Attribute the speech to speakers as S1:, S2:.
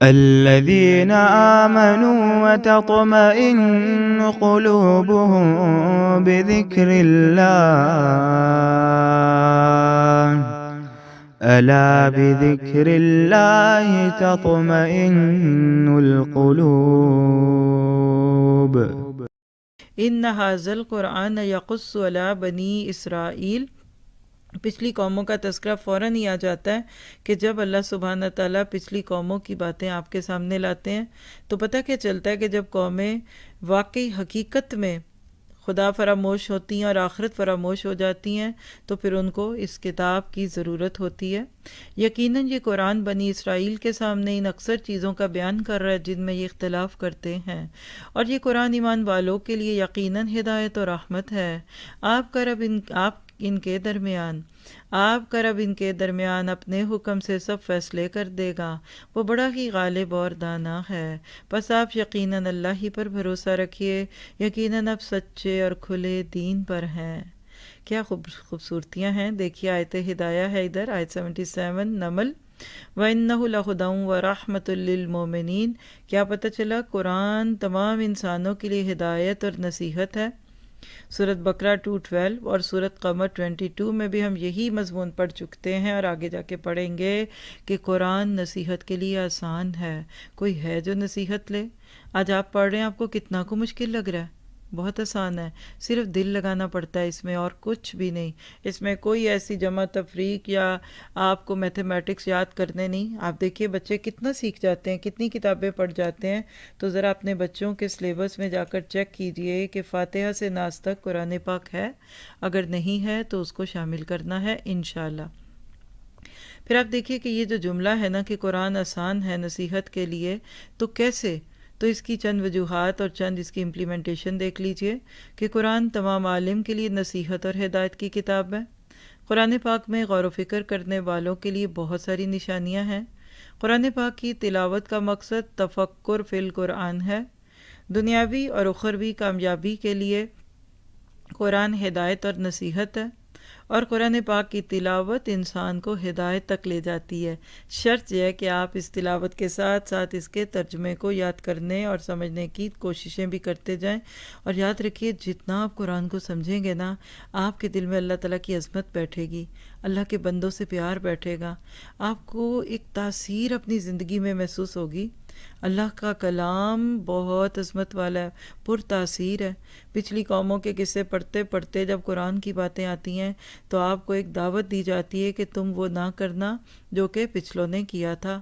S1: الذين آمنوا وتطمئن قلوبهم بذكر الله ألا بذكر الله تطمئن القلوب۔
S2: ان ھذا القرآن یقص علی بنی اسرائیل، پچھلی قوموں کا تذکرہ فوراً ہی آ جاتا ہے کہ جب اللہ سبحانہ تعالیٰ پچھلی قوموں کی باتیں آپ کے سامنے لاتے ہیں تو پتہ کیا چلتا ہے کہ جب قومیں واقعی حقیقت میں خدا فراموش ہوتی ہیں اور آخرت فراموش ہو جاتی ہیں تو پھر ان کو اس کتاب کی ضرورت ہوتی ہے۔ یقیناً یہ قرآن بنی اسرائیل کے سامنے ان اکثر چیزوں کا بیان کر رہا ہے جن میں یہ اختلاف کرتے ہیں، اور یہ قرآن ایمان والوں کے لیے یقیناً ہدایت و رحمت ہے۔ آپ کا رب ان کے درمیان اپنے حکم سے سب فیصلے کر دے گا، وہ بڑا ہی غالب اور دانا ہے۔ بس آپ یقیناً اللہ ہی پر بھروسہ رکھیے، یقیناً آپ سچے اور کھلے دین پر ہیں۔ کیا خوبصورتیاں ہیں، دیکھیے آیت ہدایہ ہے ادھر، آیت 77 نمل، وَإِنَّهُ لَهُدًى وَرَحْمَةٌ لِّلْمُؤْمِنِينَ۔ کیا پتہ چلا؟ قرآن تمام انسانوں کے لیے ہدایت اور نصیحت ہے۔ سورۃ بقرہ 2:12 اور سورۃ قمر 22 میں بھی ہم یہی مضمون پڑھ چکتے ہیں، اور آگے جا کے پڑھیں گے کہ قرآن نصیحت کے لیے آسان ہے۔ کوئی ہے جو نصیحت لے؟ آج آپ پڑھ رہے ہیں، آپ کو کتنا کو مشکل لگ رہا ہے؟ بہت آسان ہے، صرف دل لگانا پڑتا ہے اس میں، اور کچھ بھی نہیں۔ اس میں کوئی ایسی جمع تفریق یا آپ کو میتھمیٹکس یاد کرنے نہیں۔ آپ دیکھیے بچے کتنا سیکھ جاتے ہیں، کتنی کتابیں پڑھ جاتے ہیں۔ تو ذرا اپنے بچوں کے سلیبس میں جا کر چیک کیجئے کہ فاتحہ سے ناس تک قرآن پاک ہے، اگر نہیں ہے تو اس کو شامل کرنا ہے انشاءاللہ۔ پھر آپ دیکھیے کہ یہ جو جملہ ہے نا کہ قرآن آسان ہے نصیحت کے لیے، تو کیسے؟ تو اس کی چند وجوہات اور چند اس کی امپلیمنٹیشن دیکھ لیجئے کہ قرآن تمام عالم کے لیے نصیحت اور ہدایت کی کتاب ہے۔ قرآن پاک میں غور و فکر کرنے والوں کے لیے بہت ساری نشانیاں ہیں۔ قرآن پاک کی تلاوت کا مقصد تفکر فی القرآن ہے۔ دنیاوی اور اخروی کامیابی کے لیے قرآن ہدایت اور نصیحت ہے، اور قرآن پاک کی تلاوت انسان کو ہدایت تک لے جاتی ہے۔ شرط یہ ہے کہ آپ اس تلاوت کے ساتھ ساتھ اس کے ترجمے کو یاد کرنے اور سمجھنے کی کوششیں بھی کرتے جائیں، اور یاد رکھیے جتنا آپ قرآن کو سمجھیں گے نا، آپ کے دل میں اللہ تعالیٰ کی عظمت بیٹھے گی، اللہ کے بندوں سے پیار بیٹھے گا، آپ کو ایک تاثیر اپنی زندگی میں محسوس ہوگی۔ اللہ کا کلام بہت عظمت والا ہے، پر تاثیر ہے۔ پچھلی قوموں کے قصے پڑھتے پڑھتے جب قرآن کی باتیں آتی ہیں تو آپ کو ایک دعوت دی جاتی ہے کہ تم وہ نہ کرنا جو کہ پچھلوں نے کیا تھا۔